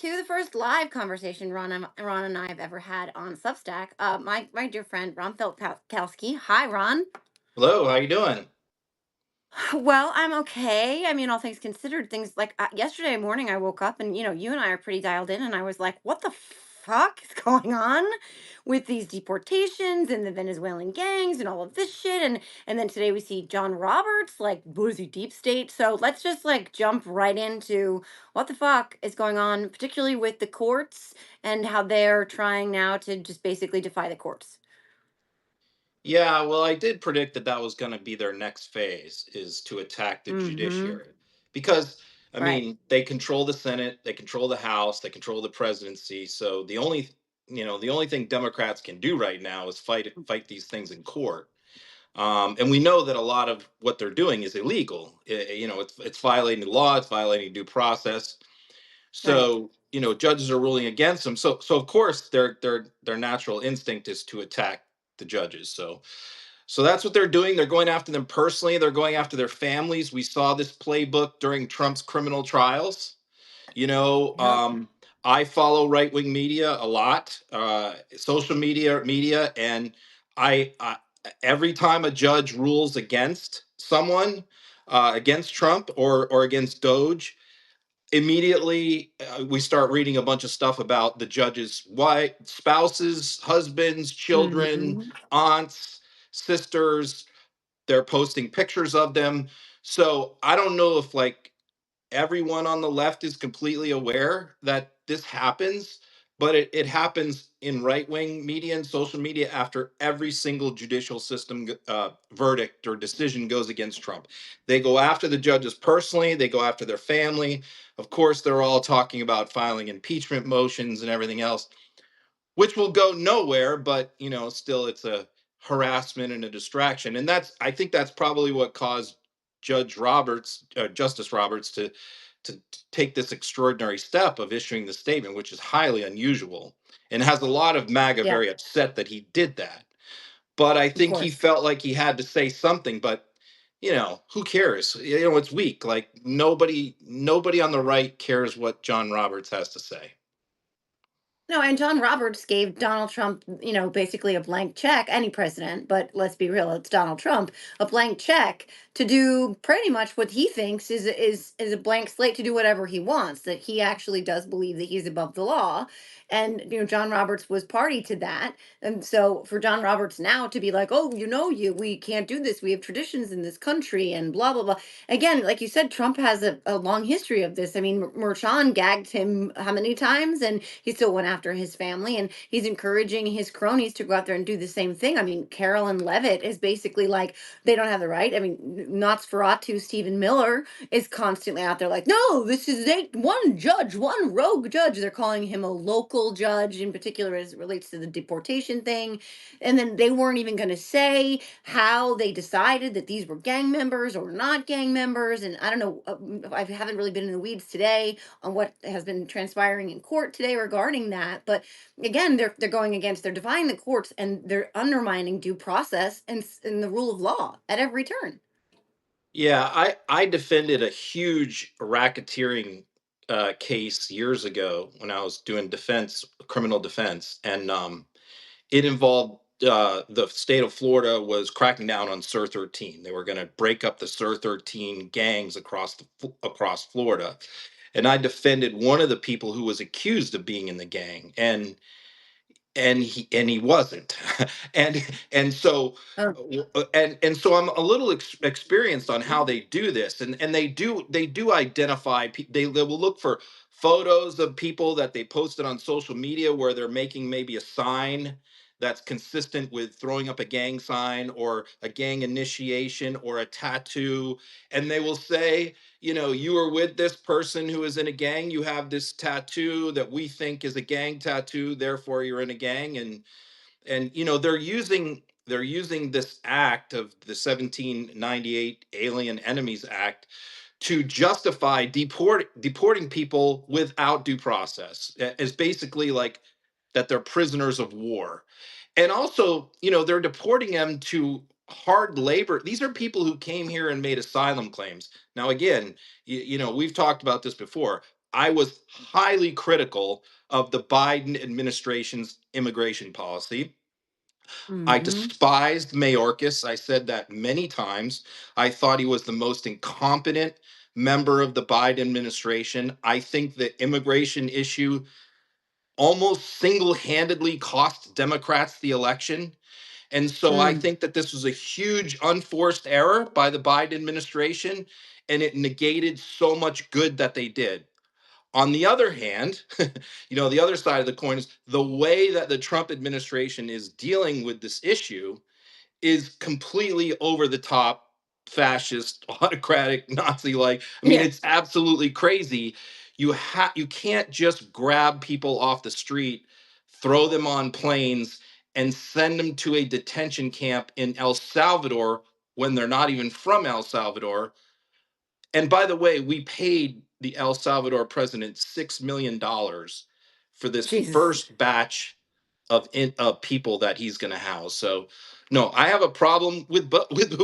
to the first live conversation Ron and I have ever had on Substack. My dear friend Ron Filipkowski. Hi, Ron. Hello, how you doing? Well, I'm okay. I mean, all things considered, things like yesterday morning, I woke up and you and I are pretty dialed in, and I was like, "What the fuck is going on with these deportations and the Venezuelan gangs and all of this shit?" And then today we see John Roberts, like, what is he, deep state? So let's just like jump right into what the fuck is going on, particularly with the courts and how they're trying now to just basically defy the courts. Yeah, well, I did predict that that was going to be their next phase is to attack the Mm-hmm. judiciary. Because I Right. mean, they control the Senate, they control the House, they control the presidency. So the only thing Democrats can do right now is fight these things in court. And we know that a lot of what they're doing is illegal. It's violating the law, it's violating due process. Right. So, judges are ruling against them. So of course their natural instinct is to attack the judges. So that's what they're doing. They're going after them personally. They're going after their families. We saw this playbook during Trump's criminal trials. You know, Yep. I follow right wing media a lot, social media, and I every time a judge rules against someone, against Trump or against Doge, immediately we start reading a bunch of stuff about the judges' wife, spouses, husbands, children, Mm-hmm. aunts, sisters. They're posting pictures of them. So I don't know if like everyone on the left is completely aware that this happens, but it happens in right wing media and social media after every single judicial system verdict or decision goes against Trump. They go after the judges personally, they go after their family. Of course, they're all talking about filing impeachment motions and everything else, which will go nowhere, but still it's a harassment and a distraction. And I think that's probably what caused Justice Roberts to take this extraordinary step of issuing the statement, which is highly unusual and has a lot of MAGA Yeah, very upset that he did that. But I of think he course. felt like he had to say something. But who cares? It's weak. Like nobody on the right cares what John Roberts has to say. No, and John Roberts gave Donald Trump, basically a blank check, any president, but let's be real, it's Donald Trump, a blank check to do pretty much what he thinks is a blank slate to do whatever he wants, that he actually does believe that he's above the law. And John Roberts was party to that. And so for John Roberts now to be like, "Oh, we can't do this. We have traditions in this country and blah blah blah." Again, like you said, Trump has a long history of this. I mean, Merchan gagged him how many times, and he still went after his family, and he's encouraging his cronies to go out there and do the same thing. I mean, Carolyn Levitt is basically like, they don't have the right. I mean, Nosferatu Stephen Miller is constantly out there like, "No, this is one judge, one rogue judge." They're calling him a local judge, in particular as it relates to the deportation thing. And then they weren't even going to say how they decided that these were gang members or not gang members. And I don't know, I haven't really been in the weeds today on what has been transpiring in court today regarding that. But again, they're going against, they're defying the courts, and they're undermining due process and the rule of law at every turn. Yeah, I defended a huge racketeering case years ago when I was doing criminal defense, and it involved the state of Florida was cracking down on Sir 13. They were going to break up the Sir 13 gangs across Florida, and I defended one of the people who was accused of being in the gang, and he wasn't. and and so Oh, and so I'm a little experienced on how they do this, and they do identify they will look for photos of people that they posted on social media where they're making maybe a sign that's consistent with throwing up a gang sign or a gang initiation or a tattoo, and they will say, you are with this person who is in a gang, you have this tattoo that we think is a gang tattoo, therefore you're in a gang. And they're using this act of the 1798 Alien Enemies Act to justify deporting people without due process, as basically like that they're prisoners of war. And also, they're deporting them to hard labor. These are people who came here and made asylum claims. Now, again, we've talked about this before. I was highly critical of the Biden administration's immigration policy. I Hmm. despised Mayorkas. I said that many times. I thought he was the most incompetent member of the Biden administration. I think the immigration issue almost single handedly cost Democrats the election. And so I Mm. think that this was a huge unforced error by the Biden administration, and it negated so much good that they did. On the other hand, the other side of the coin is the way that the Trump administration is dealing with this issue is completely over the top, fascist, autocratic, Nazi like. I mean, Yeah. it's absolutely crazy. You can't just grab people off the street, throw them on planes, and send them to a detention camp in El Salvador when they're not even from El Salvador. And by the way, we paid the El Salvador president $6 million for this Jesus. first batch of people that he's going to house. So, no, I have a problem with, but with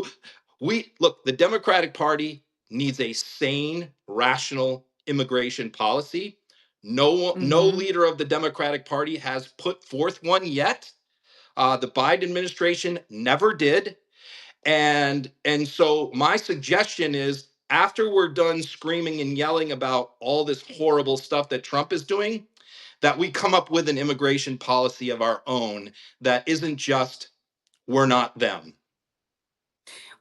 we look. The Democratic Party needs a sane, rational immigration policy. No Hmm. leader of the Democratic Party has put forth one yet. The Biden administration never did. And so my suggestion is, after we're done screaming and yelling about all this horrible stuff that Trump is doing, that we come up with an immigration policy of our own that isn't just we're not them.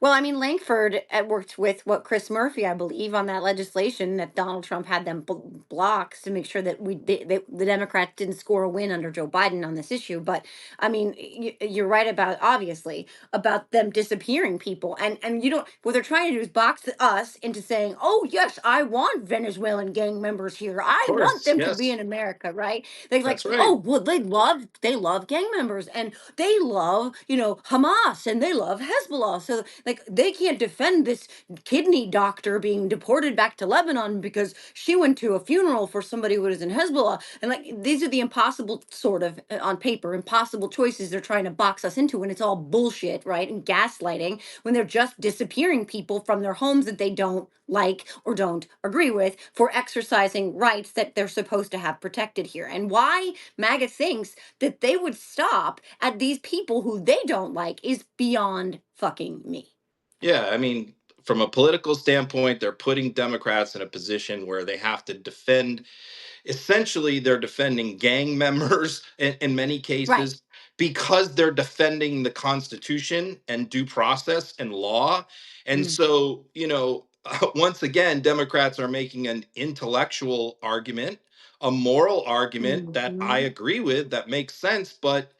Well, I mean, Langford worked with what Chris Murphy, I believe, on that legislation that Donald Trump had them blocks to make sure that the Democrats didn't score a win under Joe Biden on this issue. But I mean, you're right about, obviously, about them disappearing people, and you don't. What they're trying to do is box us into saying, "Oh yes, I want Venezuelan gang members here. Of I want course, them to be yes, in America." Right? They're like, that's right. "Oh well, they love gang members, and they love, Hamas, and they love Hezbollah, so like they can't defend this kidney doctor being deported back to Lebanon because she went to a funeral for somebody who was in Hezbollah." And like these are the impossible, sort of, on paper, impossible choices they're trying to box us into, and it's all bullshit, right? And gaslighting, when they're just disappearing people from their homes that they don't like or don't agree with, for exercising rights that they're supposed to have protected here. And why MAGA thinks that they would stop at these people who they don't like is beyond fucking me. Yeah, I mean, from a political standpoint, they're putting Democrats in a position where they have to defend. Essentially, they're defending gang members in many Right. cases because they're defending the Constitution and due process and law. And Mm. so, once again, Democrats are making an intellectual argument, a moral argument that I Mhm. agree with, that makes sense, but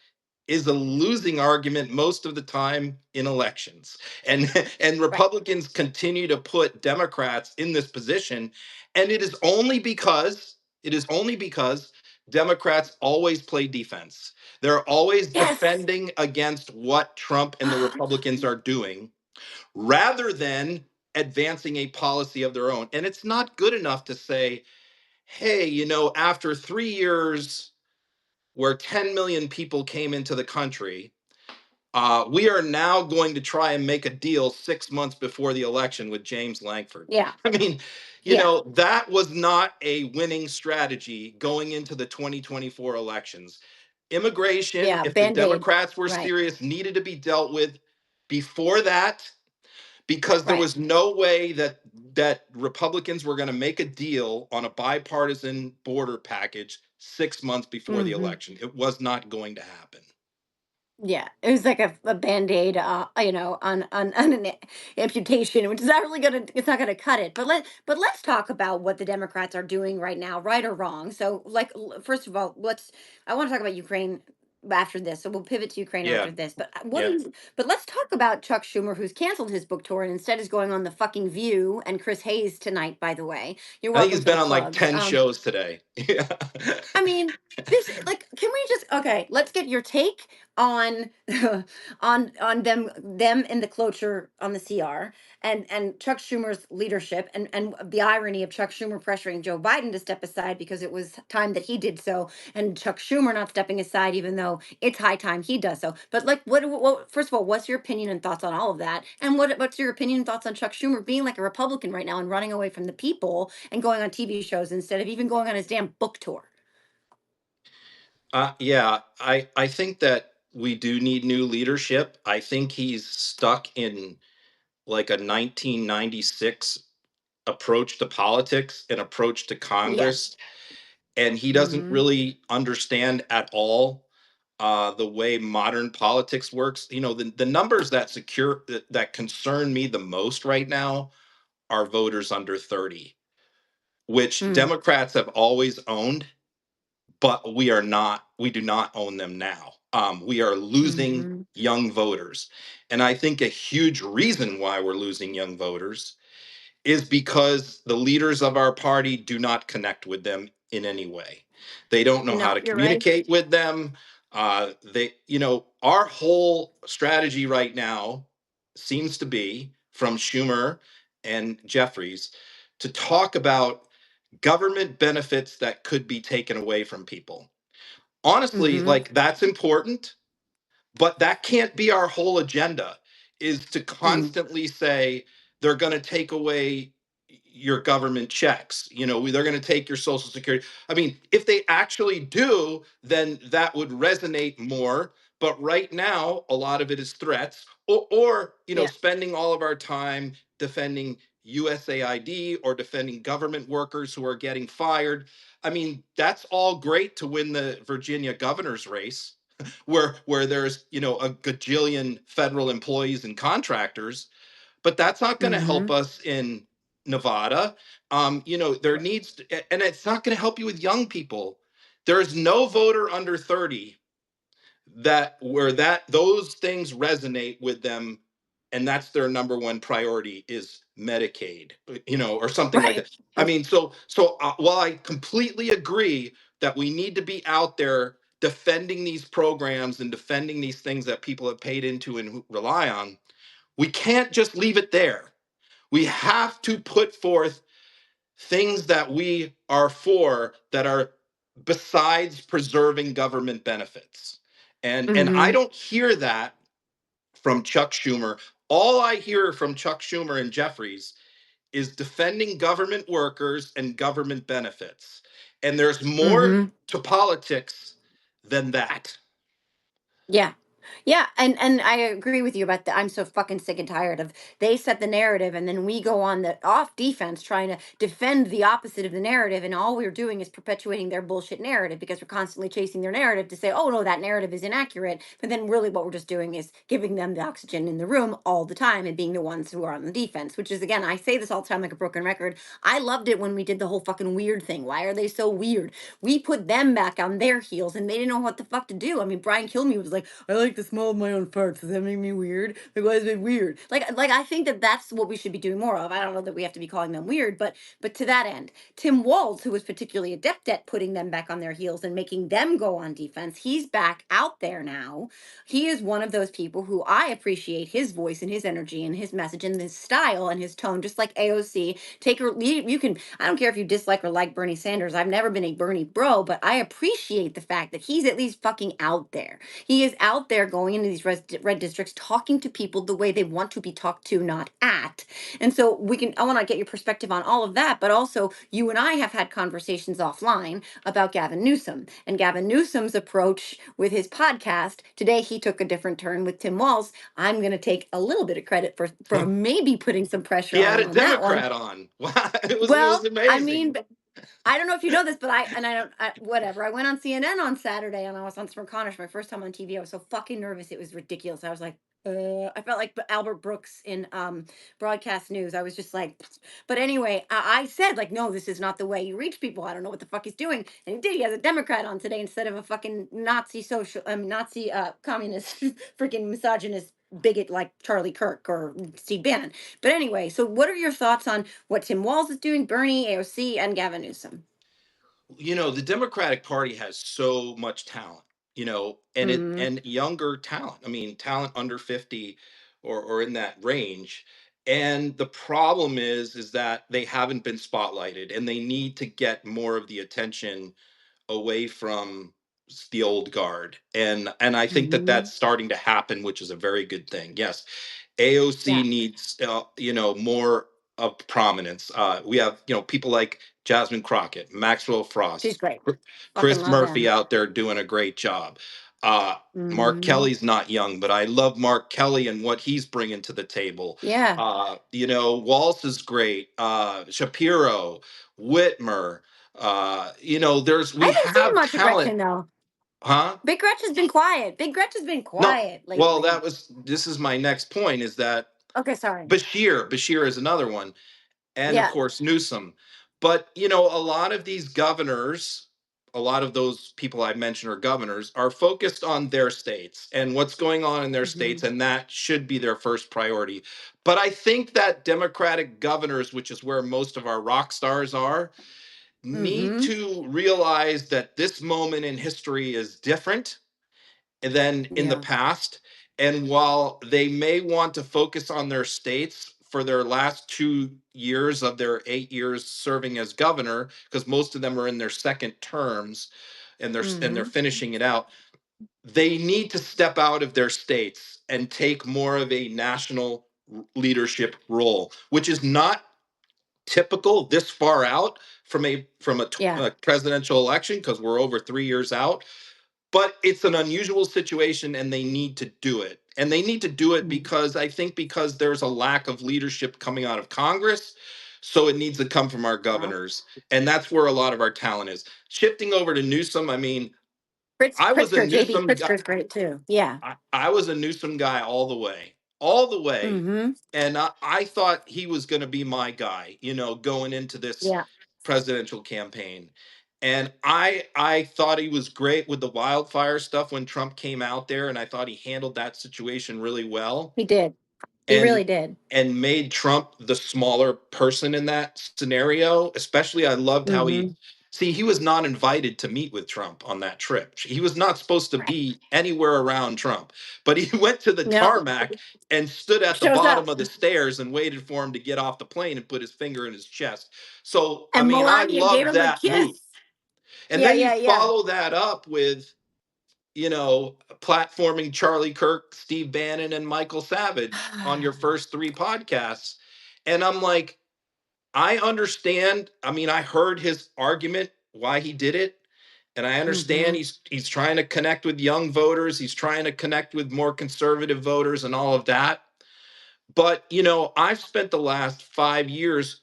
is a losing argument most of the time in elections. And and Right. Republicans continue to put Democrats in this position, and it is only because Democrats always play defense. They're always Yes. defending against what Trump and the Republicans are doing rather than advancing a policy of their own. And it's not good enough to say, "Hey, after 3 years where 10 million people came into the country, we are now going to try and make a deal 6 months before the election with James Langford." Yeah. I mean, Yeah. that was not a winning strategy going into the 2024 elections. Immigration, Yeah. if the Band-aid. Democrats were Right. serious, needed to be dealt with before that, because there Right. was no way that Republicans were going to make a deal on a bipartisan border package 6 months before the Hmm. election. It was not going to happen. Yeah, it was like a band-aid, on an amputation, which is not really gonna, it's not gonna cut it. But let's talk about what the Democrats are doing right now, right or wrong. So, like, first of all, I want to talk about Ukraine after this. So we'll pivot to Ukraine Yeah, after this. But yeah. but let's talk about Chuck Schumer, who's canceled his book tour and instead is going on the fucking View, and Chris Hayes tonight. By the way, you're I think welcome he's for been the on like plugs. 10 shows today. Yeah. I mean. This, like, can we just, okay, let's get your take on on them and the cloture on the CR, and Chuck Schumer's leadership, and the irony of Chuck Schumer pressuring Joe Biden to step aside because it was time that he did so, and Chuck Schumer not stepping aside even though it's high time he does so. But like, what first of all, what's your opinion and thoughts on all of that? And what's your opinion and thoughts on Chuck Schumer being like a Republican right now and running away from the people and going on TV shows instead of even going on his damn book tour? Yeah, I think that we do need new leadership. I think he's stuck in like a 1996 approach to politics and approach to Yes. Congress, and he doesn't Mhm. really understand at all the way modern politics works. You know, the numbers that concern me the most right now are voters under 30, which Mm. Democrats have always owned, but we do not own them now. We are losing Mhm. young voters. And I think a huge reason why we're losing young voters is because the leaders of our party do not connect with them in any way. They don't know how No, to you're right. communicate with them. Our whole strategy right now seems to be from Schumer and Jeffries to talk about government benefits that could be taken away from people. Honestly, Mhm. like that's important, but that can't be our whole agenda, is to Mm. constantly say they're going to take away your government checks. You know, they're going to take your social security. I mean, if they actually do, then that would resonate more. But right now, a lot of it is threats, or Yeah. spending all of our time defending USAID or defending government workers who are getting fired. I mean, that's all great to win the Virginia governor's race, where there's a gajillion federal employees and contractors, but that's not going to help Mhm. us in Nevada. There Right. needs to, and it's not going to help you with young people. There's no voter under 30 that where that those things resonate with them, and that's their number one priority is Medicaid, or something like Right. that. I mean, while I completely agree that we need to be out there defending these programs and defending these things that people have paid into and rely on, we can't just leave it there. We have to put forth things that we are for that are besides preserving government benefits. And I Mhm. don't hear that from Chuck Schumer. All I hear from Chuck Schumer and Jeffries is defending government workers and government benefits. And there's more Mhm. to politics than that. Yeah. Yeah, and I agree with you about that. I'm so fucking sick and tired of, they set the narrative and then we go on the off defense trying to defend the opposite of the narrative, and all we're doing is perpetuating their bullshit narrative because we're constantly chasing their narrative to say, "Oh no, that narrative is inaccurate." But then really what we're just doing is giving them the oxygen in the room all the time and being the ones who are on the defense, which is, again, I say this all the time like a broken record. I loved it when we did the whole fucking weird thing. Why are they so weird? We put them back on their heels and they didn't know what the fuck to do. I mean, Brian Kilmeade was like, "I like the smell of my own farts. Does that make me weird? Like, why is it weird?" Like I think that that's what we should be doing more of. I don't know that we have to be calling them weird, but to that end, Tim Walz, who was particularly adept at putting them back on their heels and making them go on defense, he's back out there now. He is one of those people who I appreciate his voice and his energy and his message and his style and his tone, just like AOC. Take her, you can. I don't care if you dislike or like Bernie Sanders. I've never been a Bernie bro, but I appreciate the fact that he's at least fucking out there. He is out there going into these red districts, talking to people the way they want to be talked to, not at. And so I want to get your perspective on all of that, but also you and I have had conversations offline about Gavin Newsom and Gavin Newsom's approach with his podcast. Today, he took a different turn with Tim Walz. I'm going to take a little bit of credit for maybe putting some pressure He on had him a on that one. Democrat on. Wow, it was Well, I amazing. mean, I don't know if you know this, but I don't, whatever. I went on CNN on Saturday and I was on Sir Connors, my first time on TV. I was so fucking nervous. It was ridiculous. I was like, I felt like Albert Brooks in broadcast news. I was just like, but anyway, I said, like, no, this is not the way you reach people. I don't know what the fuck he's doing. And he did. He has a Democrat on today instead of a fucking Nazi communist, freaking misogynist bigot like Charlie Kirk or Steve Bannon. But anyway, so what are your thoughts on what Tim Walz is doing, Bernie, AOC, and Gavin Newsom? The Democratic Party has so much talent, Mhm. and younger talent. I mean, talent under 50 or in that range. And the problem is that they haven't been spotlighted and they need to get more of the attention away from the old guard. And I think that Mhm. that's starting to happen, which is a very good thing. Yes, AOC Yeah. needs more of prominence. We have people like Jasmine Crockett, Maxwell She's Frost, great. Fucking Chris love Murphy him. out there doing a great job. Uh, Mark Mhm. Kelly's not young, but I love Mark Kelly and what he's bringing to the table. Yeah. Walsh is great. Shapiro, Whitmer. There's I we haven't seen have much of talent, Gretchen though. huh? Big Gretchen's been quiet. Big Gretchen's been No, quiet well, lately. this is my next point is that Okay, sorry. Bashir is another one, and of Yeah. course Newsom. But a lot of these governors, a lot of those people I mentioned are governors, are focused on their states and what's going on in their states, Mhm. and that should be their first priority. But I think that Democratic governors, which is where most of our rock stars are, need Mhm. to realize that this moment in history is different than in the Yeah. past. And while they may want to focus on their states for their last 2 years of their 8 years serving as governor, because most of them are in their second terms and they're Mhm. finishing it out, they need to step out of their states and take more of a national leadership role, which is not typical this far out Yeah. a presidential election because we're over 3 years out, but it's an unusual situation and they need to do it. And they need to do it Mhm. because there's a lack of leadership coming out of Congress. So it needs to come from our Yeah. governors. And that's where a lot of our talent is. Shifting over to Newsom, I mean, I was a JB Newsom guy. Pritzker's great too. Yeah. I was a Newsom guy all the way. Mhm. And I thought he was going to be my guy, going into this Yeah. presidential campaign. And I thought he was great with the wildfire stuff when Trump came out there, and I thought he handled that situation really well He did. He and really did. made Trump the smaller person in that scenario. Especially, I loved how Mhm. he was not invited to meet with Trump on that trip. He was not supposed to Right. be anywhere around Trump, but he went to the Yep. tarmac and stood at the Shows bottom up. of the stairs and waited for him to get off the plane and put his finger in his chest. So, I And mean, I Melania gave love him a that kiss. move. And Yeah, then you yeah, yeah. follow that up with platforming Charlie Kirk, Steve Bannon, and Michael Savage on your first three podcasts. And I'm like, I understand. I mean, I heard his argument why he did it. And I understand Mhm. he's trying to connect with young voters, he's trying to connect with more conservative voters and all of that. But, I've spent the last 5 years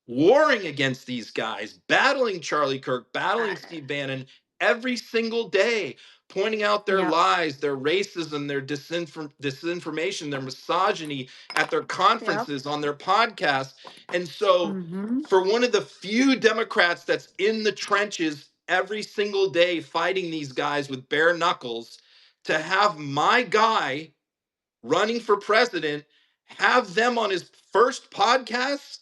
warring against these guys, battling Charlie Kirk, battling Uh, Steve Bannon every single day, pointing out their yep. lies, their racism, their disinformation, their misogyny at their Yep. conferences, on their podcasts. And so, Mhm. for one of the few Democrats that's in the trenches every single day fighting these guys with bare knuckles, to have my guy running for president, have them on his first podcast,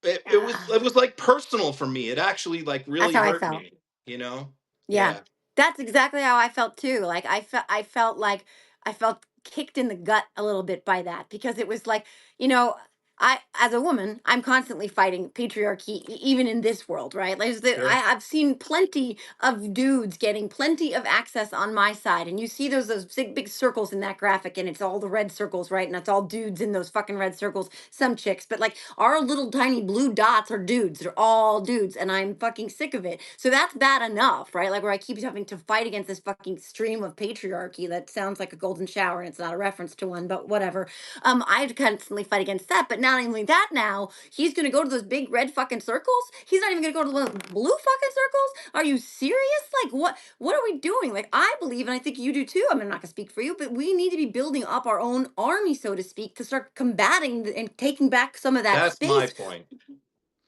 it was like personal for me. It actually like That's really how I hurt felt. me, you know? Yeah. Yeah. That's exactly how I felt too. Like I felt like I felt kicked in the gut a little bit by that because it was like, you know, I as a woman, I'm constantly fighting patriarchy even in this world, right? Sure. I've seen plenty of dudes getting plenty of access on my side and you see those big circles in that graphic and it's all the red circles, right? And it's all dudes in those fucking red circles, some chicks, but like our little tiny blue dots are dudes. They're all dudes, and I'm fucking sick of it. So that's bad enough, right? Like where I keep having to fight against this fucking stream of patriarchy that sounds like a golden shower, and it's not a reference to one, but whatever. I constantly fight against that. But not only that, now he's gonna go to those big red fucking circles. He's not even gonna go to the blue fucking circles. Are you serious? Like what are we doing? Like I believe, and I think you do too. I mean, I'm not gonna speak for you, but we need to be building up our own army, so to speak, to start combating and taking back some of that That's my space. point.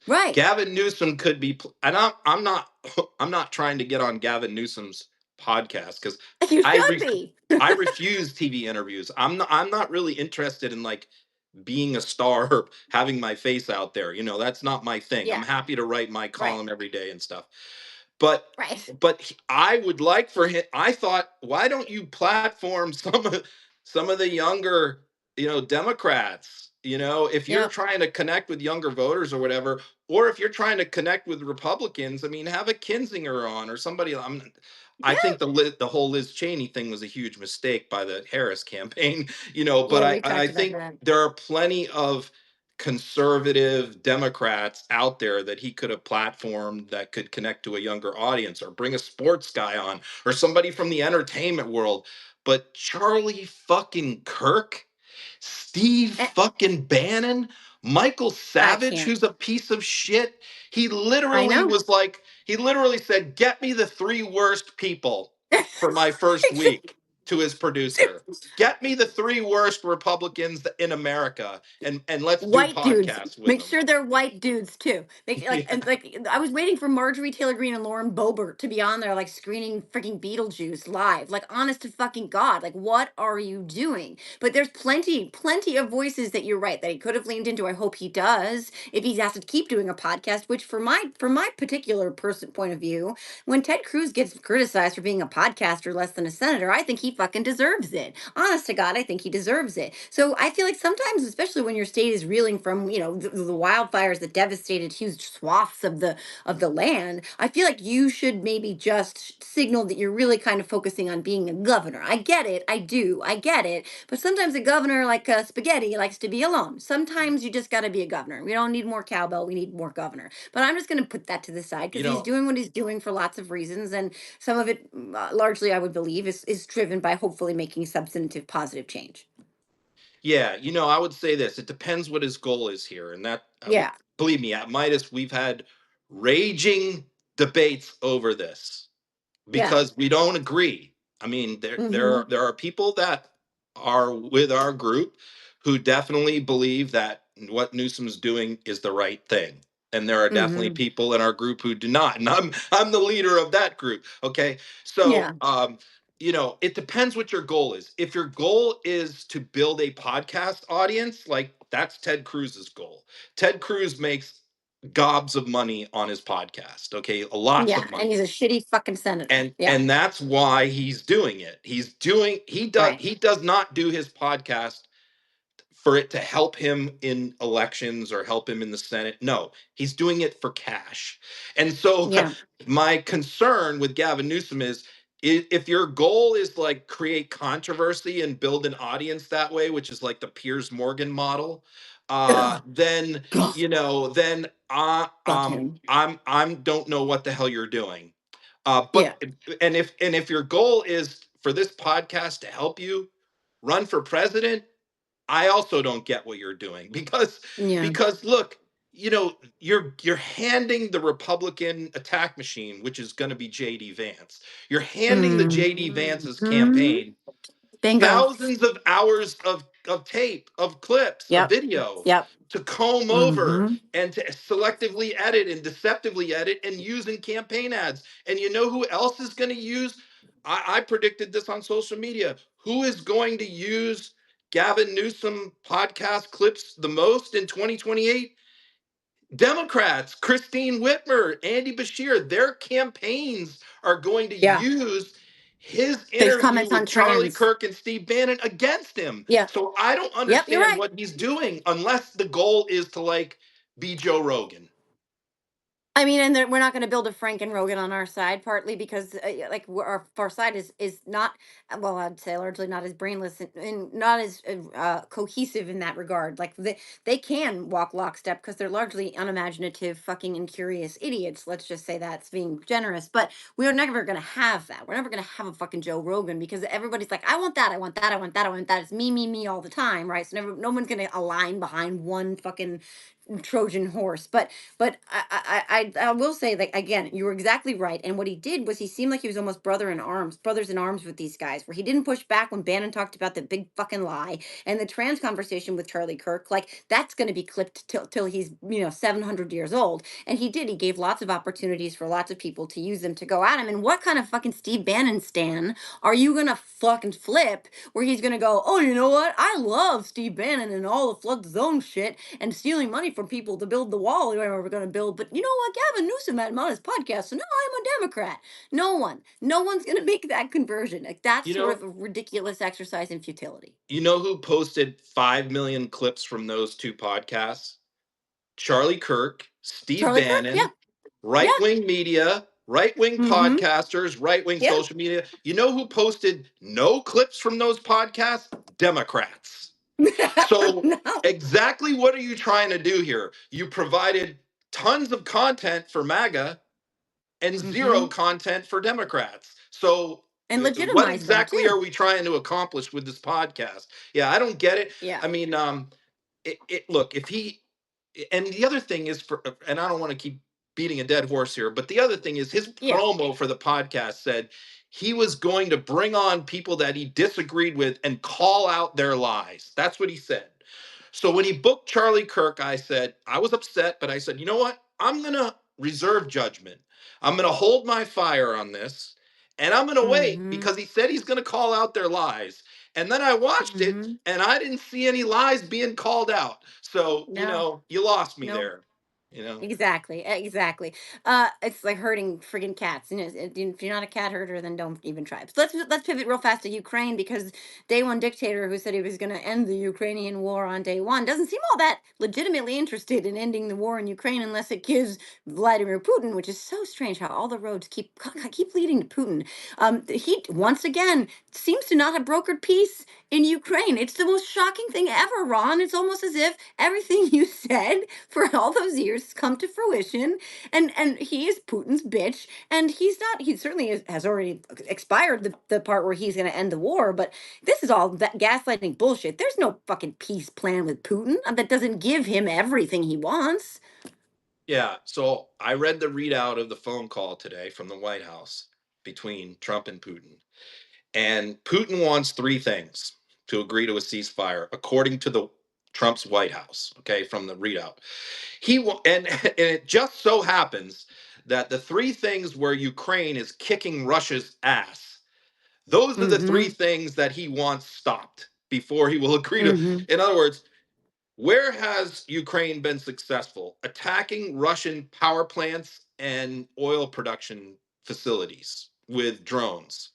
Right. Gavin Newsom could be, and I'm not, I'm not trying to get on Gavin Newsom's podcast because You I should re- be. I refuse TV interviews. I'm not really interested in like being a star or having my face out there. That's not my thing. I'm Yeah. happy to write my Right. column every day and stuff. but Right. I would like for him. I thought, why don't you platform some of the younger, Democrats? If you're Yep. trying to connect with younger voters or whatever, or if you're trying to connect with Republicans, I mean, have a Kinzinger on or somebody. I think Yeah. the whole Liz Cheney thing was a huge mistake by the Harris campaign, but Yeah, I we've I talked about think that. there are plenty of conservative Democrats out there that he could have platformed that could connect to a younger audience, or bring a sports guy on, or somebody from the entertainment world. But Charlie fucking Kirk, Steve Eh, fucking Bannon, Michael I Savage, can't. who's a piece of shit. I know. He literally said, "Get me the three worst people for my first week," to his producer. "Get me the three worst Republicans in America, and let's do White dudes. podcasts with Make them." sure they're white dudes too. Make like Yeah. and like I was waiting for Marjorie Taylor Greene and Lauren Boebert to be on there like screening freaking Beetlejuice live. Like honest to fucking God, like what are you doing? But there's plenty of voices that you're right that he could have leaned into. I hope he does if he has to keep doing a podcast. Which for my particular person point of view, when Ted Cruz gets criticized for being a podcaster less than a senator, I think he fucking deserves it. Honest to God, I think he deserves it. So I feel like sometimes, especially when your state is reeling from, the wildfires that devastated huge swaths of the land, I feel like you should maybe just signal that you're really kind of focusing on being a governor. I get it, I do, I get it. But sometimes a governor, like spaghetti, likes to be alone. Sometimes you just got to be a governor. We don't need more cowbell. We need more governor. But I'm just going to put that to the side You because he's know, doing what he's doing for lots of reasons, and some of it, largely, I would believe, is driven by hopefully making substantive positive change. yeah, I would say this. It depends what his goal is here. And that, Yeah. believe me, at Midas, we've had raging debates over this Yeah. because we don't agree. I mean, Hmm. there are people that are with our group who definitely believe that what Newsom's doing is the right thing. And there are definitely Hmm. people in our group who do not. And I'm the leader of that group. Okay. So Yeah. it depends what your goal is. If your goal is to build a podcast audience, like that's Ted Cruz's goal. Ted Cruz makes gobs of money on his podcast. Okay, lots Yeah. of And he's money. a shitty fucking senator. Yeah. And that's why he's doing it. Right. He does not do his podcast for it to help him in elections or help him in the Senate. No, he's doing it for cash. And so Yeah. my concern with Gavin Newsom is, if your goal is like create controversy and build an audience that way, which is like the Piers Morgan model, Ugh. then God. then Fuck him. I'm don't know what the hell you're doing. Yeah. But and if your goal is for this podcast to help you run for president, I also don't get what you're doing, Yeah. look, you're handing the Republican attack machine, which is going to be JD Vance. You're handing the JD Vance's Hmm. campaign Bingo. thousands of hours of tape, of clips, of Yep. video Yep. to comb over Hmm. and to selectively edit and deceptively edit and use in campaign ads. And you know who else is going to use? I predicted this on social media. Who is going to use Gavin Newsom podcast clips the most in 2028? Democrats, Christine Whitmer, Andy Bashir, their campaigns are going to Yeah. use his These interview comments with on Charlie trans. Kirk and Steve Bannon against him. Yeah. So I don't Yep. You're understand right. what he's doing unless the goal is to like be Joe Rogan. I mean, and we're not going to build a Frank and Rogan on our side, partly because, yeah, like, our side is not, well, I'd say largely not as brainless and not as cohesive in that regard. Like they can walk lockstep because they're largely unimaginative, fucking incurious idiots. Let's just say that's being generous. But we're never going to have that. We're never going to have a fucking Joe Rogan because everybody's like, I want that, I want that, I want that, I want that. It's me all the time, right? So no one's going to align behind one fucking Trojan horse. But I will say that again, you were exactly right. And what he did was he seemed like he was almost brothers in arms with these guys, where he didn't push back when Bannon talked about the big fucking lie and the trans conversation with Charlie Kirk. Like that's going to be clipped till he's 700 years old. And he did. He gave lots of opportunities for lots of people to use them to go at him. And what kind of fucking Steve Bannon stan are you gonna fucking flip where he's gonna go, oh, you know what? I love Steve Bannon and all the flood zone shit and stealing money money from people to build the wall we're going to build. But you know what? Gavin Newsom had him on his podcast, so now I'm a Democrat. No one's going to make that conversion. Like, that's You sort of know, a ridiculous exercise in futility. who posted 5 million clips from those two podcasts? Charlie Kirk, Steve Charlie Kirk? Yeah. Bannon, Yeah. right wing media, right wing Mm-hmm. podcasters, right wing Yeah. social media. You know who posted no clips from those podcasts? Democrats. So, No. exactly what are you trying to do here? You provided tons of content for MAGA and zero Mm-hmm. content for Democrats. So, And what legitimize them exactly too. are we trying to accomplish with this podcast? Yeah, I don't get it. Yeah. I mean, look, if he, and the other thing is for, and I don't want to keep beating a dead horse here, but the other thing is his Yeah. promo for the podcast said he was going to bring on people that he disagreed with and call out their lies. That's what he said. So when he booked Charlie Kirk, I said, I was upset, but I said, you know what? I'm going to reserve judgment. I'm going to hold my fire on this, and I'm going to wait Mm-hmm. because he said he's going to call out their lies. And then I watched it Mm-hmm. and I didn't see any lies being called out. So, No. you lost me No. there, you know. Exactly, exactly. It's like herding friggin' cats. You know, if you're not a cat herder, then don't even try. So let's pivot real fast to Ukraine, because day one dictator who said he was going to end the Ukrainian war on day one doesn't seem all that legitimately interested in ending the war in Ukraine unless it gives Vladimir Putin, which is so strange how all the roads keep leading to Putin. He once again seems to not have brokered peace in Ukraine. It's the most shocking thing ever, Ron. It's almost as if everything you said for all those years has come to fruition, and he is Putin's bitch, and he certainly has already expired the part where he's going to end the war, but this is all that gaslighting bullshit. There's no fucking peace plan with Putin that doesn't give him everything he wants. Yeah. So I read the readout of the phone call today from the White House between Trump and Putin. And Putin wants three things to agree to a ceasefire, according to the Trump's White House. Okay, from the readout, and it just so happens that the three things where Ukraine is kicking Russia's ass, those are the three Mm-hmm. things that he wants stopped before he will agree to. Mm-hmm. In other words, where has Ukraine been successful? Attacking Russian power plants and oil production facilities with drones.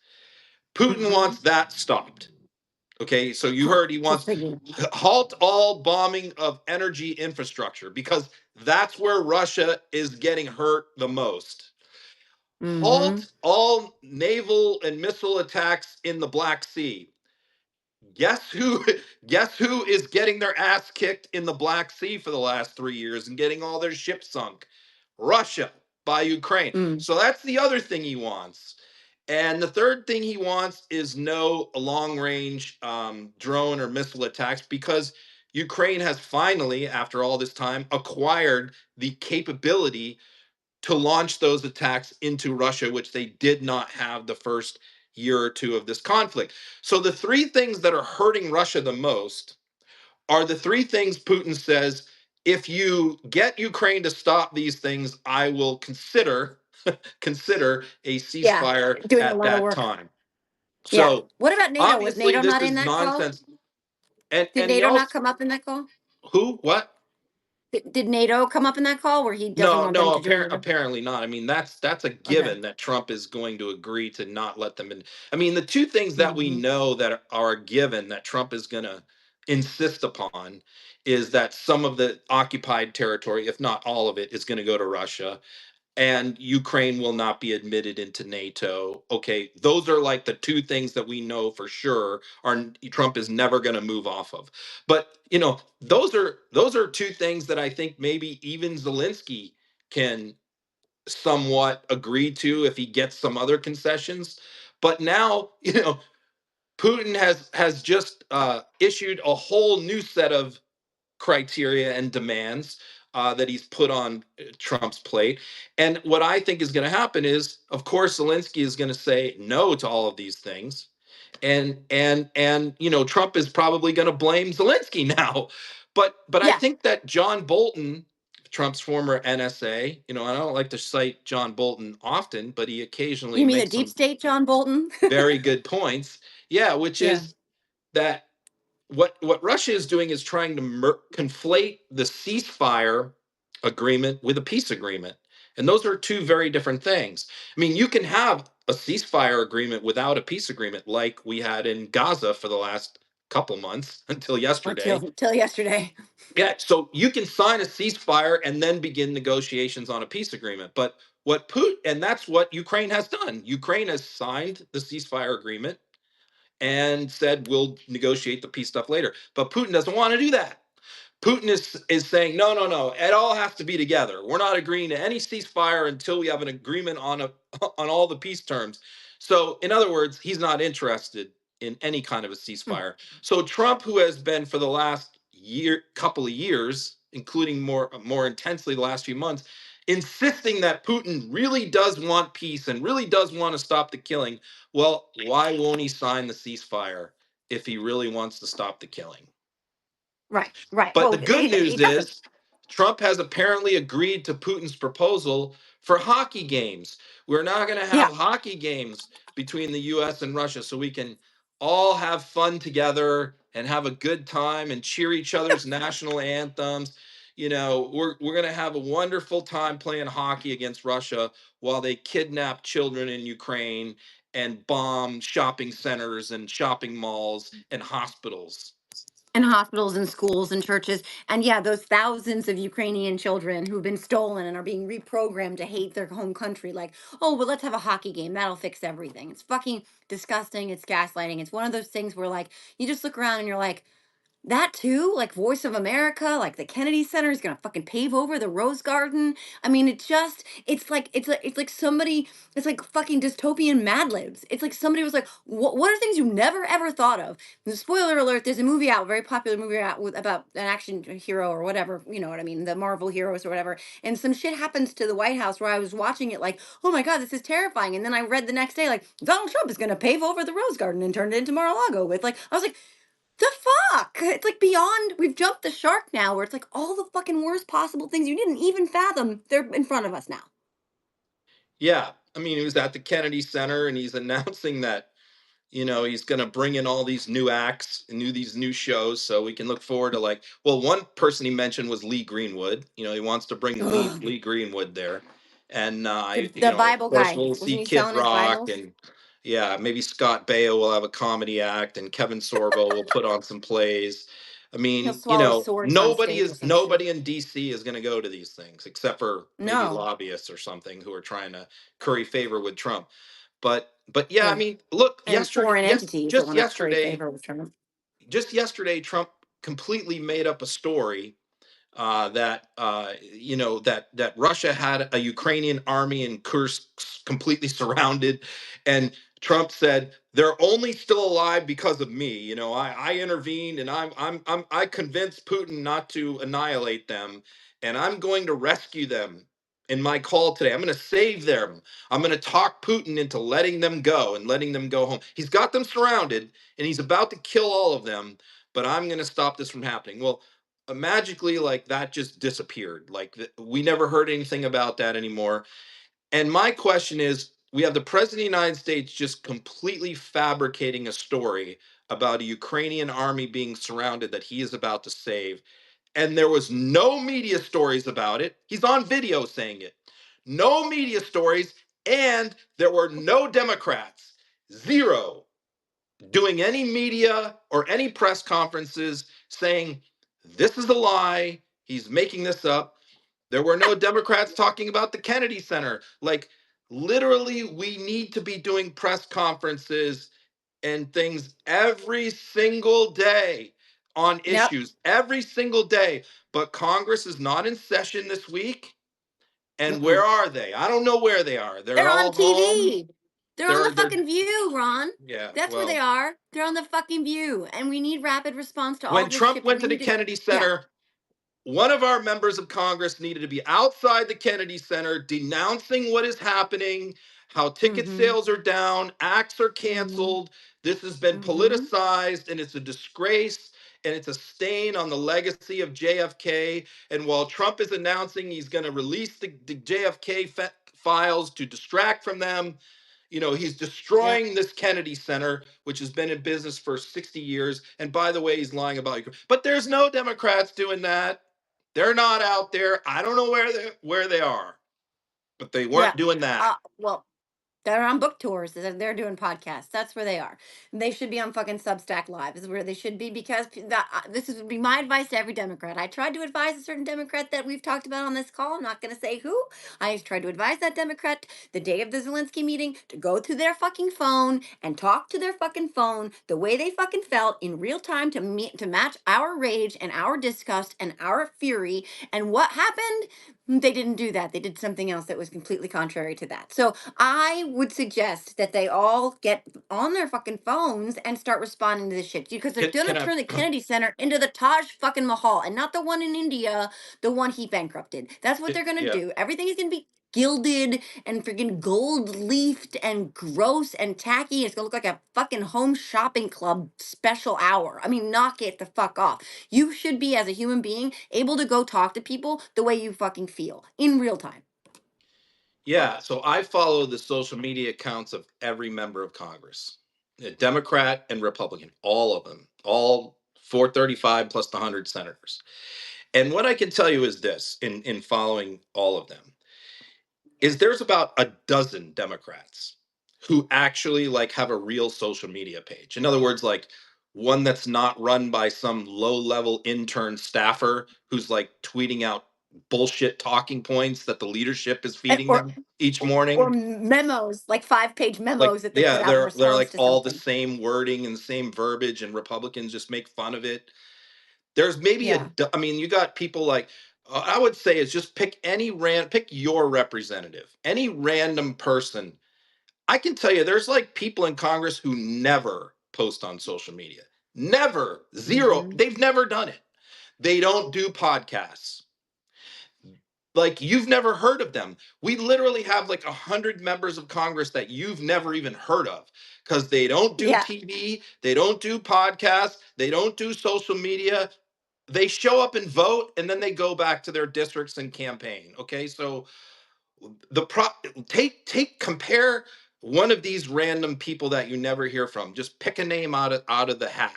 Putin Mm-hmm. wants that stopped. Okay, so you heard he Go wants figure. halt all bombing of energy infrastructure because that's where Russia is getting hurt the most. Mm-hmm. Halt all naval and missile attacks in the Black Sea. Guess who guess who is getting their ass kicked in the Black Sea for the last 3 years and getting all their ships sunk? Russia by Ukraine. Mm. So that's the other thing he wants. And the third thing he wants is no long range drone or missile attacks because Ukraine has finally, after all this time, acquired the capability to launch those attacks into Russia, which they did not have the first year or two of this conflict. So the three things that are hurting Russia the most are the three things Putin says, if you get Ukraine to stop these things, I will consider a Yeah, ceasefire doing a at lot of that work. time. Yeah. So What about NATO? Was obviously NATO this not in is that call? nonsense. And Did he NATO not also, come up in that call? who, what? Did NATO come up in that call where he doesn't No, want them no, to join NATO? apparently not. I mean, that's a Okay. given that Trump is going to agree to not let them in. I mean, the two things that we Mm-hmm. know that are a given that Trump is going to insist upon is that some of the occupied territory, if not all of it, is going to go to Russia, and Ukraine will not be admitted into NATO. Okay, those are like the two things that we know for sure are Trump is never going to move off of. But those are two things that I think maybe even Zelensky can somewhat agree to if he gets some other concessions. But now, Putin has just issued a whole new set of criteria and demands that he's put on Trump's plate. And what I think is going to happen is, of course, Zelensky is going to say no to all of these things, and Trump is probably going to blame Zelensky now. But I Yeah. think that John Bolton, Trump's former NSA, and I don't like to cite John Bolton often, but he occasionally You mean the makes deep some state, John Bolton? very good points. Yeah, which Yeah. is that what Russia is doing is trying to conflate the ceasefire agreement with a peace agreement, and those are two very different things. I mean, you can have a ceasefire agreement without a peace agreement, like we had in Gaza for the last couple months until Until yesterday. till yesterday. Yeah, so you can sign a ceasefire and then begin negotiations on a peace agreement. But what Putin, and that's what Ukraine has done. Ukraine has signed the ceasefire agreement and said we'll negotiate the peace stuff later. But Putin doesn't want to do that. Putin is saying no, no, no. It all has to be together. We're not agreeing to any ceasefire until we have an agreement on a on all the peace terms. So, in other words, he's not interested in any kind of a Hmm. ceasefire. So, Trump, who has been for the last couple of years, including more intensely the last few months, insisting that Putin really does want peace and really does want to stop the killing. Well, why won't he sign the ceasefire if he really wants to stop the killing? Right, right. But the Well, good he news doesn't. is Trump has apparently agreed to Putin's proposal for hockey games. We're now going to have Yeah. hockey games between the US and Russia so we can all have fun together and have a good time and cheer each other's national anthems. You know, we're going to have a wonderful time playing hockey against Russia while they kidnap children in Ukraine and bomb shopping centers and shopping malls and hospitals. And hospitals and schools and churches. And yeah, those thousands of Ukrainian children who've been stolen and are being reprogrammed to hate their home country. Like, oh, well, let's have a hockey game. That'll fix everything. It's fucking disgusting. It's gaslighting. It's one of those things where, like, you just look around and you're like, that too, like Voice of America, like the Kennedy Center is gonna fucking pave over the Rose Garden. I mean, it's like somebody, it's like fucking dystopian Mad Libs. It's like somebody was like, what are things you never ever thought of? And the spoiler alert: there's a movie out, a very popular movie out with about an action hero or whatever, you know what I mean, the Marvel heroes or whatever. And some shit happens to the White House where I was watching it like, oh my god, this is terrifying. And then I read the next day like Donald Trump is gonna pave over the Rose Garden and turn it into Mar-a-Lago with like, I was like, the fuck? It's like beyond, we've jumped the shark now where it's like all the fucking worst possible things you didn't even fathom, they're in front of us now. Yeah, I mean, he was at the Kennedy Center and he's announcing that, he's going to bring in all these new acts and these new shows, so we can look forward to, like, well, one person he mentioned was Lee Greenwood. He wants to bring Lee, Ugh. Lee Greenwood there. And The of Bible course guy, we'll wasn't see he Kid selling his Rock, Bibles? and yeah, maybe Scott Baio will have a comedy act and Kevin Sorbo will put on some plays. I He'll mean, swallow swords on stage or some shit. nobody in DC is going to go to these things except for maybe No. lobbyists or something who are trying to curry favor with Trump. But yeah, I And mean, look, and foreign entities that just want to curry yesterday, favor with Trump. Trump completely made up a story that that Russia had a Ukrainian army in Kursk completely surrounded, and Trump said they're only still alive because of me. I intervened and I convinced Putin not to annihilate them, and I'm going to rescue them. In my call today, I'm going to save them. I'm going to talk Putin into letting them go and letting them go home. He's got them surrounded and he's about to kill all of them, but I'm going to stop this from happening. Well, magically, like, that just disappeared. Like, we never heard anything about that anymore. And my question is, we have the president of the United States just completely fabricating a story about a Ukrainian army being surrounded that he is about to save, and there was no media stories about it. He's on video saying it. No media stories, and there were no Democrats, zero, doing any media or any press conferences saying this is a lie, he's making this up. There were no Democrats talking about the Kennedy Center. Like, literally, we need to be doing press conferences and things every single day on Yep. issues, every single day. But Congress is not in session this week. And where Mm-mm. are they? I don't know where they are. They're They're on all home. TV. They're on the They're fucking View, Ron. yeah, That's where they well, are. They're on the fucking View. And we need rapid response to all when this Trump shit, but went we to the need to, Kennedy yeah. Center, one of our members of Congress needed to be outside the Kennedy Center denouncing what is happening, how ticket Mm-hmm. sales are down, acts are Mm-hmm. canceled. This has been Mm-hmm. politicized and it's a disgrace and it's a stain on the legacy of JFK. And while Trump is announcing he's going to release the JFK files to distract from them, He's Yep. destroying this Kennedy Center, which has been in business for 60 years. And by the way, he's lying about Ukraine. But there's no Democrats doing that. They're not out there. I don't know where they are, but they Yeah. weren't doing that. Well, they're on book tours. They're doing podcasts. That's where they are. They should be on fucking Substack Live. Is where they should be, because this would be my advice to every Democrat. I tried to advise a certain Democrat that we've talked about on this call. I'm not going to say who. I tried to advise that Democrat the day of the Zelensky meeting to go to their fucking phone and talk to their fucking phone the way they fucking felt in real time to match our rage and our disgust and our fury. And what happened? They didn't do that. They did something else that was completely contrary to that. So I would suggest that they all get on their fucking phones and start responding to this shit, because they're Can, gonna can I? turn the Kennedy Center into the Taj fucking Mahal, and not the one in India, the one he bankrupted. That's what they're gonna Yeah. do. Everything is gonna be gilded and freaking gold leafed and gross and tacky. It's gonna look like a fucking home shopping club special hour. I mean, knock it the fuck off. You should be, as a human being, able to go talk to people the way you fucking feel in real time. Yeah, so I follow the social media accounts of every member of Congress, Democrat and Republican, all of them, all 435 plus the 100 senators. And what I can tell you is this, in following all of them, is there's about a dozen Democrats who actually like have a real social media page. In other words, like one that's not run by some low-level intern staffer who's like tweeting out bullshit talking points that the leadership is And, feeding them each or morning. memos, like 5-page Like, memos that they yeah, put out in they're response like to all the something. same wording and the same verbiage, and Republicans just make fun of it. There's maybe Yeah. I mean, you got people like, I would say is just pick your representative, any random person. I can tell you, there's like people in Congress who never post on social media, never, zero. Hmm. They've never done it. They don't do podcasts. Like, you've never heard of them. We literally have like 100 members of Congress that you've never even heard of, because they don't do Yeah. TV, they don't do podcasts, they don't do social media. They show up and vote, and then they go back to their districts and campaign. Okay, so the pro compare one of these random people that you never hear from. Just pick a name out of the hat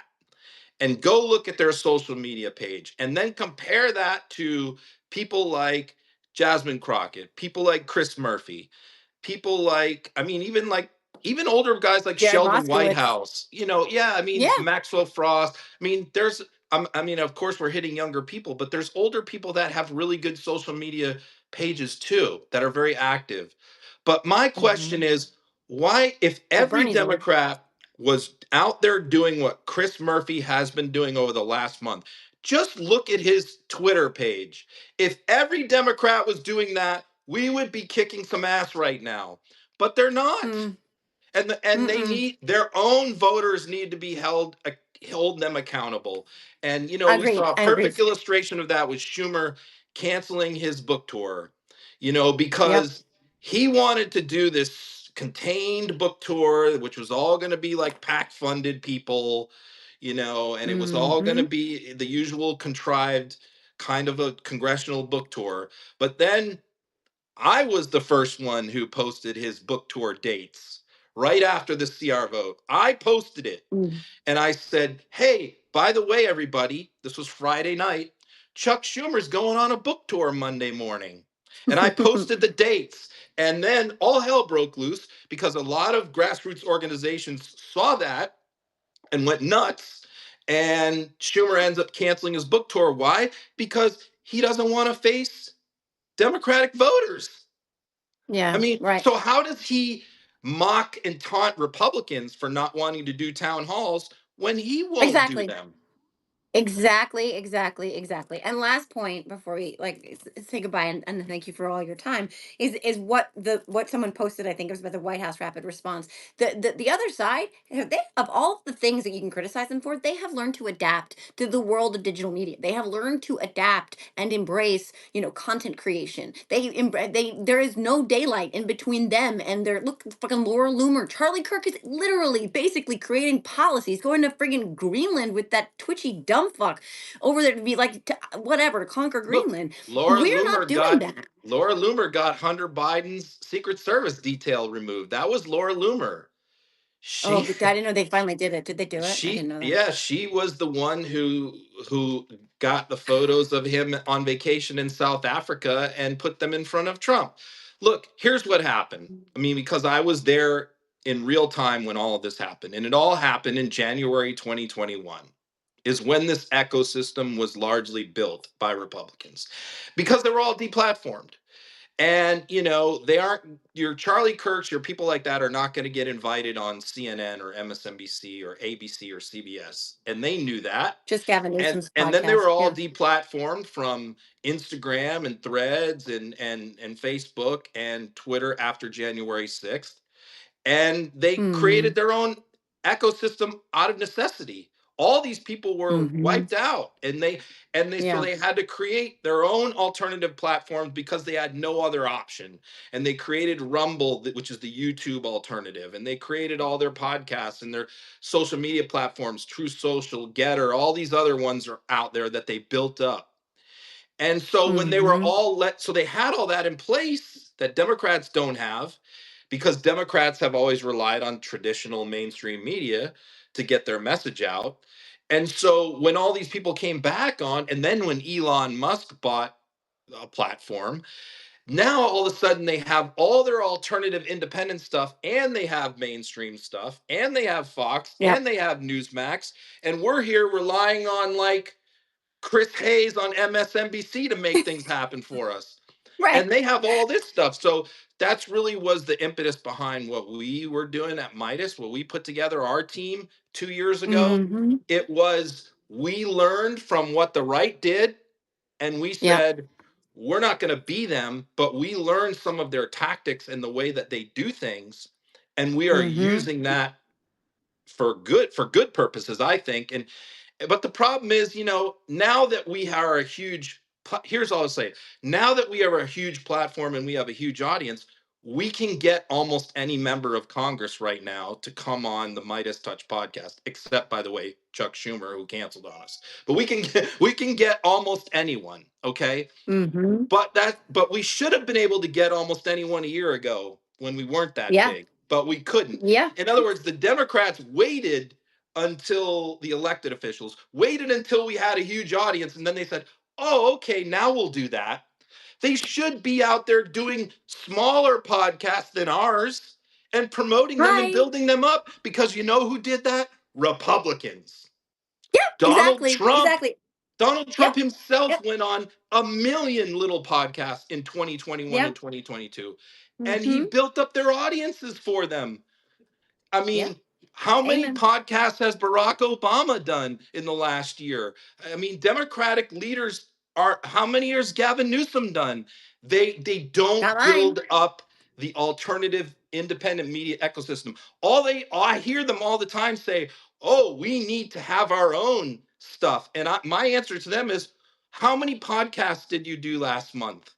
and go look at their social media page, and then compare that to people like Jasmine Crockett, people like Chris Murphy, people like, I mean, even older guys like Jared Sheldon Moskowitz. Whitehouse. Yeah, I mean, Yeah. Maxwell Frost. I mean, I mean, of course, we're hitting younger people, but there's older people that have really good social media pages too, that are very active. But my question Hmm. is, why, if Well, every Bernie's old. Democrat was out there doing what Chris Murphy has been doing over the last month, just look at his Twitter page. If every Democrat was doing that, we would be kicking some ass right now. But they're not. Mm. And they Mm-mm. need, their own voters need to be hold them accountable. And we Agreed. saw a I agree. perfect illustration of that with Schumer canceling his book tour. Yep. Because he wanted to do this contained book tour, which was all going to be like PAC funded people, and it was all going to Hmm. be the usual contrived kind of a congressional book tour. But then I was the first one who posted his book tour dates right after the CR vote. I posted it, Mm. and I said, "Hey, by the way, everybody, this was Friday night. Chuck Schumer's going on a book tour Monday morning." And I posted the dates. And then all hell broke loose because a lot of grassroots organizations saw that and went nuts. And Schumer ends up canceling his book tour. Why? Because he doesn't want to face Democratic voters. I Yeah. mean, Right. so how does he mock and taunt Republicans for not wanting to do town halls when he won't do Exactly. them? Exactly, exactly, exactly. And last point before we say goodbye, and thank you for all your time, is what someone posted. I think it was about the White House rapid response. The other side, they, of all the things that you can criticize them for, they have learned to adapt to the world of digital media. They have learned to adapt and embrace, content creation. They there is no daylight in between them and their, look, fucking Laura Loomer. Charlie Kirk is literally basically creating policies, going to friggin' Greenland with that twitchy dumb dumb fuck over there to be like whatever to conquer Look, Greenland. We're not doing that. Laura Loomer got Hunter Biden's Secret Service detail removed. That was Laura Loomer. Oh, She but I didn't know they finally did it. Did they do it? I didn't know that. she was the one who got the photos of him on vacation in South Africa and put them in front of Trump. Look, here's what happened. I mean, because I was there in real time when all of this happened, and it all happened in January 2021 is when this ecosystem was largely built by Republicans because they were all deplatformed. And they aren't your Charlie Kirks, your people like that are not going to get invited on CNN or MSNBC or ABC or CBS. And they knew that. Just Gavin And Newsom's and then they podcast. were all Yeah. deplatformed from Instagram and Threads and Facebook and Twitter after January 6th, and they created Hmm. their own ecosystem out of necessity. All these people were Mm-hmm. wiped out, and so Yeah. they had to create their own alternative platforms because they had no other option. And they created Rumble, which is the YouTube alternative, and they created all their podcasts and their social media platforms, True Social, Getter, all these other ones are out there that they built up. And so when they were Mm-hmm. so they had all that in place that Democrats don't have, because Democrats have always relied on traditional mainstream media to get their message out. And so when all these people came back on, and then when Elon Musk bought a platform, now all of a sudden they have all their alternative independent stuff, and they have mainstream stuff, and they have Fox, Yep. and they have Newsmax, and we're here relying on like Chris Hayes on MSNBC to make things happen for us. Right. And they have all this stuff. So that's really was the impetus behind what we were doing at Midas, what we put together our team 2 years ago. Mm-hmm. It was we learned from what the right did, and we Yep. said, we're not going to be them, but we learned some of their tactics and the way that they do things. And we are Mm-hmm. using that for good purposes, I think. And but the problem is, now that we are a huge, here's all I'll say. Now that we are a huge platform and we have a huge audience, we can get almost any member of Congress right now to come on the Midas Touch podcast, except, by the way, Chuck Schumer, who canceled on us. But we can get almost anyone, okay? Mm-hmm. But we should have been able to get almost anyone a year ago when we weren't that Yeah. big, but we couldn't. Yeah. In other words, the Democrats waited until the elected officials waited until we had a huge audience, and then they said, "Oh, okay, now we'll do that." They should be out there doing smaller podcasts than ours and promoting them and Right. building them up, because you know who did that? Republicans. Yeah. Donald Exactly. Trump Exactly. Donald Trump Yep. himself Yep. went on a million little podcasts in 2021 and Yep. 2022, and he Mm-hmm. built up their audiences for them. I Yep. mean, how many Amen. podcasts has Barack Obama done in the last year? I mean, Democratic leaders are how many years Gavin Newsom done? They Got don't mine. build up the alternative independent media ecosystem. I hear them all the time say, "Oh, we need to have our own stuff." And my answer to them is, "How many podcasts did you do last month?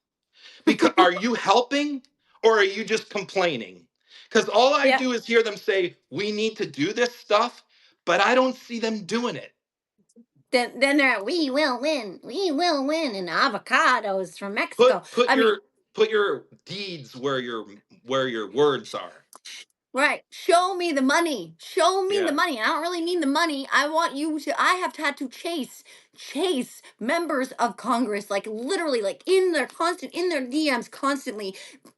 Because are you helping, or are you just complaining?" Because all I Yep. do is hear them say, we need to do this stuff, but I don't see them doing it. Then they're at, we will win. We will win. And avocados from Mexico. Put put I mean, your put your deeds where your words are. right. Show me the money. Show me the Yeah. money. I don't really need the money. I want you to. I have had to chase members of Congress, like literally, like in their DMs constantly,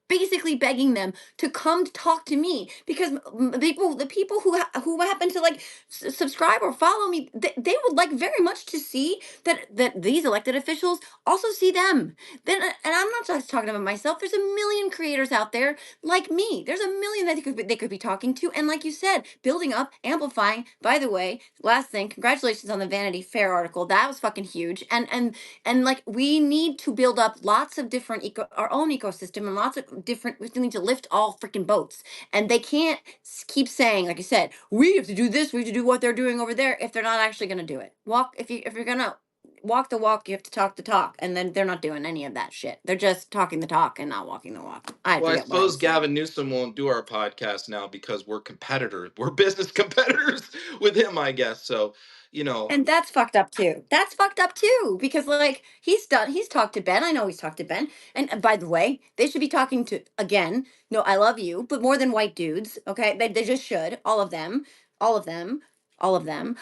basically begging them to come to talk to me because the people who happen to like subscribe or follow me, they would like very much to see that these elected officials also see them. Then, and I'm not just talking about myself. There's a million creators out there like me. There's a million that they could be talking to, and like you said, building up, amplifying. By the way, last thing, congratulations on the Vanity Fair article. That was fucking huge. And like we need to build up lots of different our own ecosystem and lots of different. We need to lift all freaking boats, and they can't keep saying, like I said, we have to do this, we have to do what they're doing over there if they're not actually going to do it. Walk if you're gonna. walk the walk, you have to talk the talk, and then they're not doing any of that shit. They're just talking the talk and not walking the walk. I Well, I forget what I suppose was saying. Gavin Newsom won't do our podcast now because we're competitors. We're business competitors with him, I guess. So, you know, And that's fucked up too. That's fucked up too because like he's talked to Ben. I know he's talked to Ben. And by the way, they should be talking to again. No, I love you, but more than white dudes, okay? They just should. All of them. All of them. All of them.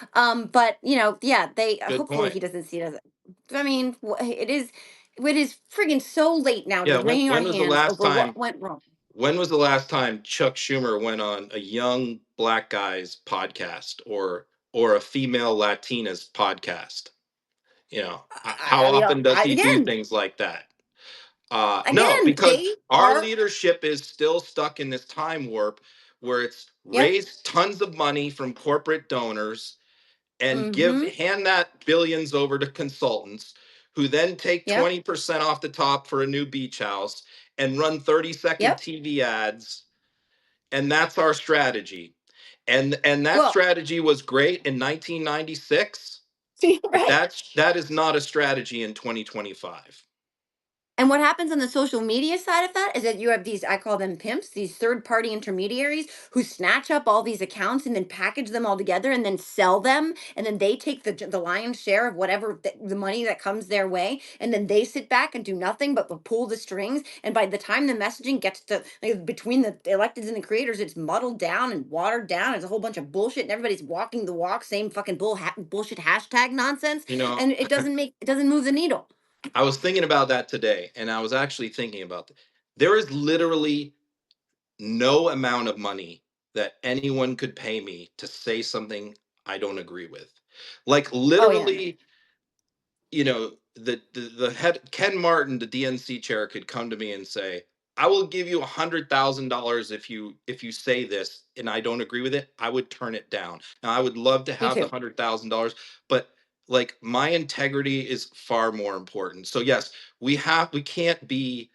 But you know, yeah, they good hopefully point. he doesn't see it as I mean, it is friggin' so late now to Yeah, be wringing our when was the hands last over what time went wrong. when was the last time Chuck Schumer went on a young black guy's podcast or a female Latina's podcast? You know, how You know, often does he do again, things like that? No, again, because they our are. leadership is still stuck in this time warp where it's Yep. raised tons of money from corporate donors and Mm-hmm. hand that billions over to consultants who then take Yep. 20% off the top for a new beach house and run 30-second Yep. TV ads, and that's our strategy. And that Well, strategy was great in 1996, but right. that is not a strategy in 2025. And what happens on the social media side of that is that you have these, I call them pimps, these third party intermediaries who snatch up all these accounts and then package them all together and then sell them. And then they take the lion's share of whatever the money that comes their way. And then they sit back and do nothing but pull the strings. And by the time the messaging gets to like, between the electeds and the creators, it's muddled down and watered down. It's a whole bunch of bullshit and everybody's walking the walk, same fucking bullshit hashtag nonsense. You know, And it doesn't move the needle. I was thinking about that today, and I was actually thinking about there is literally no amount of money that anyone could pay me to say something I don't agree with. Like Oh, yeah, no. literally, you know, the head Ken Martin, the DNC chair, could come to me and say, "I will give you $100,000 if you say this, and I don't agree with it." I would turn it down. Now, I would love to Me have the too. $100,000, but like my integrity is far more important. So yes, we can't be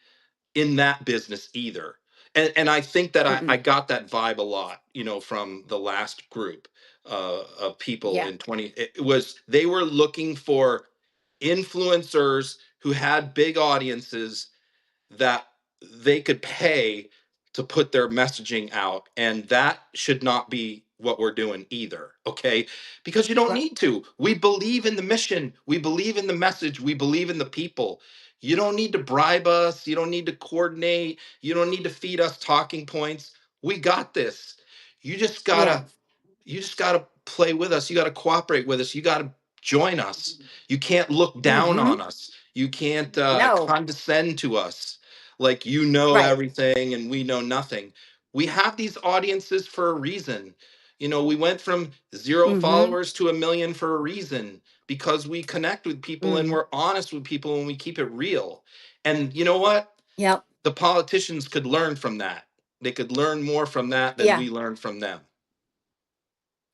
in that business either. And I think that I Mm-mm. got that vibe a lot, from the last group of people Yeah. in 20. It was they were looking for influencers who had big audiences that they could pay to put their messaging out, and that should not be what we're doing either, okay? Because you don't Right. need to. We believe in the mission, we believe in the message, we believe in the people. You don't need to bribe us, you don't need to coordinate, you don't need to feed us talking points. We got this. you just Yeah. gotta you just got to play with us. You got to cooperate with us. You got to join us. You can't look down Mm-hmm. on us. You can't No. condescend to us like you know Right. everything and we know nothing. We have these audiences for a reason. We went from 0 Mm-hmm. followers to 1 million for a reason because we connect with people and Mm-hmm. we're honest with people and we keep it real. And you know what? Yep. The politicians could learn from that. They could learn more from that than Yeah. we learned from them.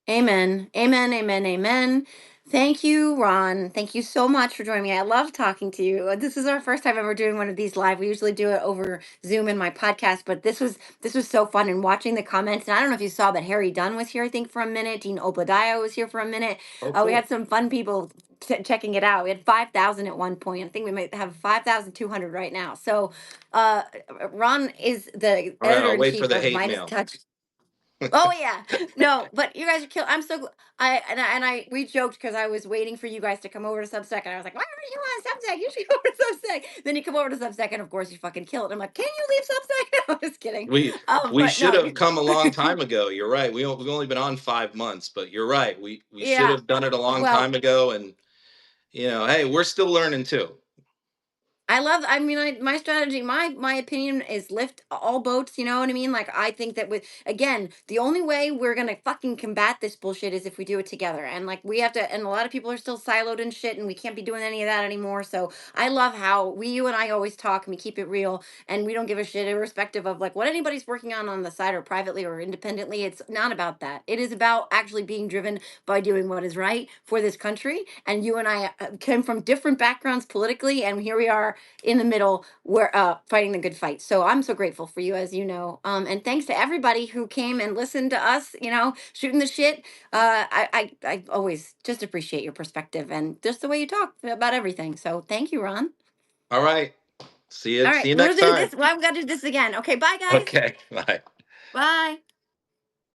Amen. Amen. Amen. Amen. Thank you, Ron. Thank you so much for joining me. I love talking to you. This is our first time ever doing one of these live. We usually do it over Zoom in my podcast, but this was so fun and watching the comments. And I don't know if you saw, but Harry Dunn was here, I think, for a minute. Dean Obadiah was here for a minute. Oh, We had cool. some fun people checking it out. We had 5,000 at one point. I think we might have 5,200 right now. So, uh, Ron is the All right, editor I'll in wait for chief the of hate Midas mail. Touch. Oh yeah, no, but you guys are kill. I'm so I we joked because I was waiting for you guys to come over to Substack, and I was like, why are you on Substack? You should go over to Substack. Then you come over to Substack, and of course you fucking kill it. I'm like, can you leave Substack? I'm just kidding. We we But should no, have come a long time ago. You're right. We've only been on 5 months, but you're right. We should yeah. have done it a long Well, time ago. And hey, we're still learning too. I mean, my strategy, my opinion is lift all boats, you know what I mean? Like, I think that with, again, the only way we're gonna fucking combat this bullshit is if we do it together. And like, we have to, and a lot of people are still siloed and shit, and we can't be doing any of that anymore. So I love how you and I always talk and we keep it real, and we don't give a shit irrespective of like what anybody's working on the side or privately or independently. It's not about that. It is about actually being driven by doing what is right for this country. And you and I came from different backgrounds politically, and here we are there in the middle, where fighting the good fight. So I'm so grateful for you, as you know. And thanks to everybody who came and listened to us, shooting the shit. I always just appreciate your perspective and just the way you talk about everything. So thank you, Ron. All right. See you. All See right, you we'll next do time. this. Well, I've got to do this again. Okay, bye, guys. Okay. Bye. Bye.